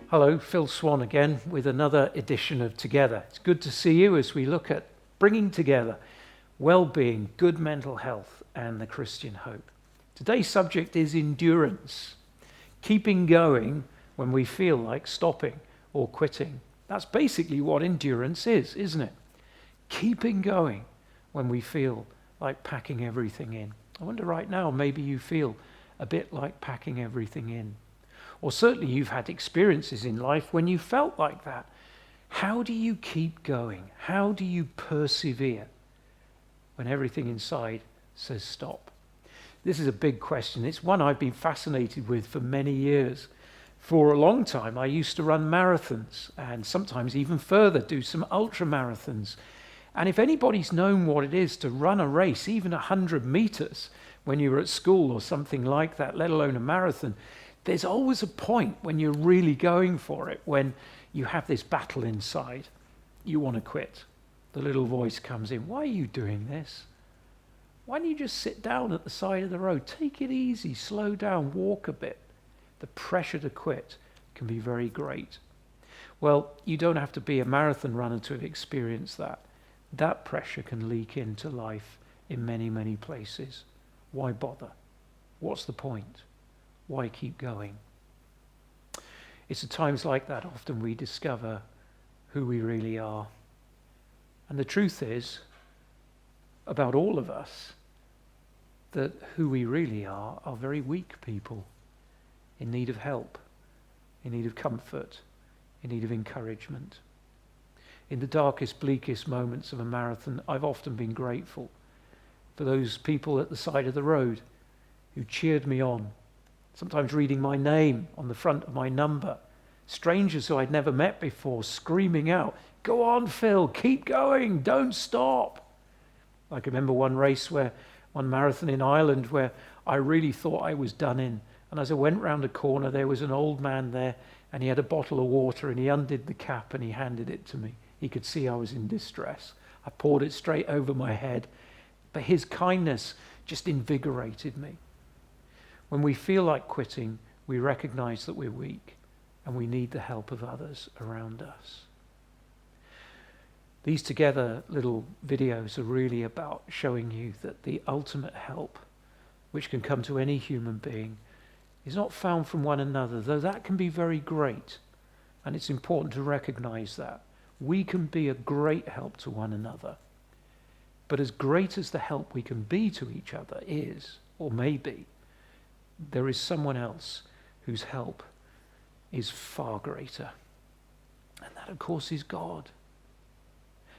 Hello, Phil Swann again with another edition of Together. It's good to see you as we look at bringing together well-being, good mental health, and the Christian hope. Today's subject is endurance, keeping going when we feel like stopping or quitting. That's basically what endurance is, isn't it? Keeping going when we feel like packing everything in. I wonder right now, maybe you feel a bit like packing everything in. Or certainly you've had experiences in life when you felt like that. How do you keep going? How do you persevere when everything inside says stop? This is a big question. It's one I've been fascinated with for many years. For a long time, I used to run marathons and sometimes even further, do some ultra marathons. And if anybody's known what it is to run a race, even 100 meters, when you were at school or something like that, let alone a marathon, there's always a point when you're really going for it, when you have this battle inside. You want to quit. The little voice comes in. Why are you doing this? Why don't you just sit down at the side of the road? Take it easy, slow down, walk a bit. The pressure to quit can be very great. Well, you don't have to be a marathon runner to have experienced that. That pressure can leak into life in many, many places. Why bother? What's the point? Why keep going? It's at times like that often we discover who we really are. And the truth is, about all of us, that who we really are very weak people in need of help, in need of comfort, in need of encouragement. In the darkest, bleakest moments of a marathon, I've often been grateful for those people at the side of the road who cheered me on, sometimes reading my name on the front of my number. Strangers who I'd never met before screaming out, "Go on, Phil, keep going, don't stop." I can remember one marathon in Ireland where I really thought I was done in. And as I went round a corner, there was an old man there and he had a bottle of water and he undid the cap and he handed it to me. He could see I was in distress. I poured it straight over my head. But his kindness just invigorated me. When we feel like quitting, we recognize that we're weak and we need the help of others around us. These Together little videos are really about showing you that the ultimate help, which can come to any human being, is not found from one another, though that can be very great. And it's important to recognize that. We can be a great help to one another. But as great as the help we can be to each other is, or may be, there is someone else whose help is far greater. And that, of course, is God.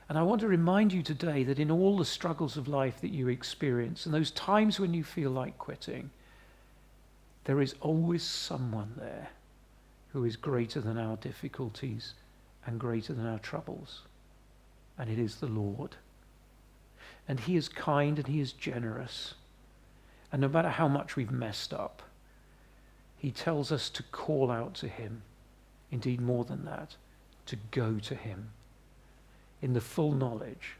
And I want to remind you today that in all the struggles of life that you experience, and those times when you feel like quitting, there is always someone there who is greater than our difficulties and greater than our troubles. And it is the Lord. And he is kind and he is generous. And no matter how much we've messed up, he tells us to call out to him. Indeed, more than that, to go to him in the full knowledge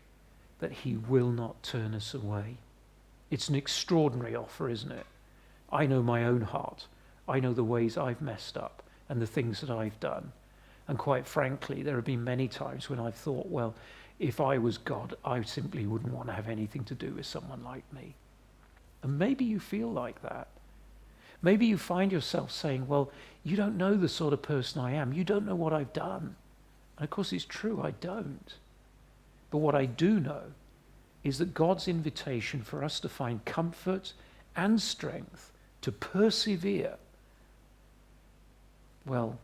that he will not turn us away. It's an extraordinary offer, isn't it? I know my own heart. I know the ways I've messed up and the things that I've done. And quite frankly, there have been many times when I've thought, well, if I was God, I simply wouldn't want to have anything to do with someone like me. And maybe you feel like that. Maybe you find yourself saying, well, you don't know the sort of person I am. You don't know what I've done. And of course, it's true, I don't. But what I do know is that God's invitation for us to find comfort and strength to persevere, well,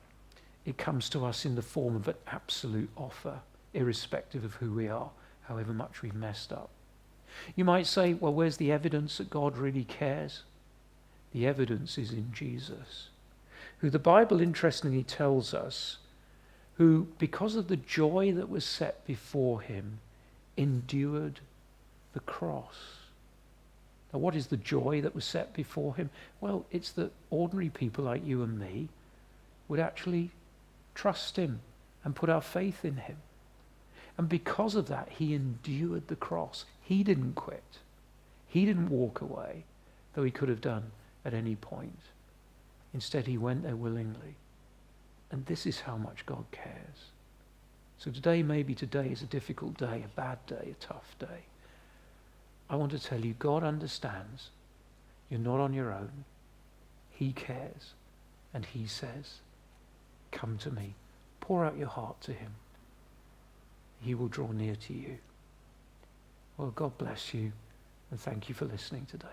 it comes to us in the form of an absolute offer, irrespective of who we are, however much we've messed up. You might say, well, where's the evidence that God really cares? The evidence is in Jesus, who the Bible interestingly tells us, who, because of the joy that was set before him, endured the cross. Now, what is the joy that was set before him? Well, it's that ordinary people like you and me would actually trust him and put our faith in him. And because of that, he endured the cross. He didn't quit. He didn't walk away, though he could have done at any point. Instead, he went there willingly. And this is how much God cares. So maybe today is a difficult day, a bad day, a tough day. I want to tell you, God understands. You're not on your own. He cares. And he says, come to me. Pour out your heart to him. He will draw near to you. Well, God bless you, and thank you for listening today.